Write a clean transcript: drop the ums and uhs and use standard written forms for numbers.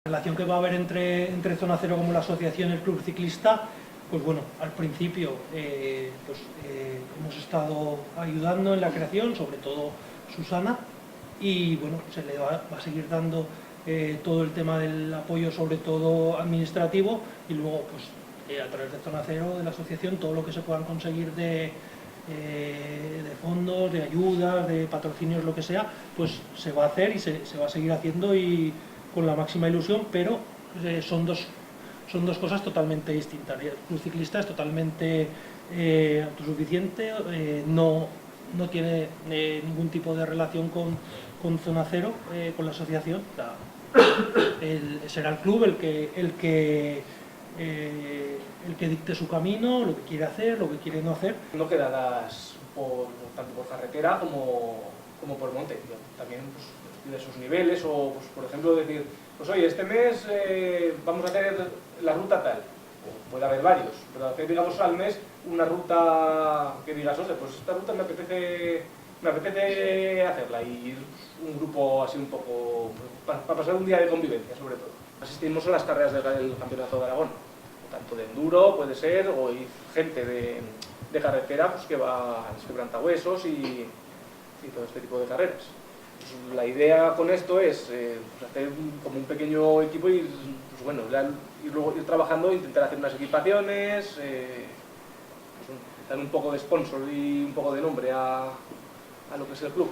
La relación que va a haber entre Zona Cero como la asociación y el club ciclista, pues bueno, al principio hemos estado ayudando en la creación, sobre todo Susana, y bueno, se le va a seguir dando todo el tema del apoyo, sobre todo administrativo, y luego pues a través de Zona Cero, de la asociación, todo lo que se puedan conseguir de fondos, de ayudas, de patrocinios, lo que sea, pues se va a hacer y se va a seguir haciendo y con la máxima ilusión, pero son dos cosas totalmente distintas. El club ciclista es totalmente autosuficiente, no tiene ningún tipo de relación con Zona Cero, con la asociación. O sea, será el club el que dicte su camino, lo que quiere hacer, lo que quiere no hacer. No quedadas tanto por carretera como por monte. También pues, diversos niveles o, pues, por ejemplo, decir, pues oye, este mes vamos a hacer la ruta tal. O puede haber varios, pero hacer, digamos, al mes una ruta que digas, oye, pues esta ruta me apetece hacerla y un grupo así un poco, para pasar un día de convivencia sobre todo. Asistimos a las carreras del Campeonato de Aragón, tanto de enduro puede ser, o hay gente de carretera pues, que va a los quebrantahuesos y todo este tipo de carreras. Pues, la idea con esto es pues, hacer como un pequeño equipo y pues, bueno, luego ir trabajando, intentar hacer unas equipaciones, pues, dar un poco de sponsor y un poco de nombre a lo que es el club.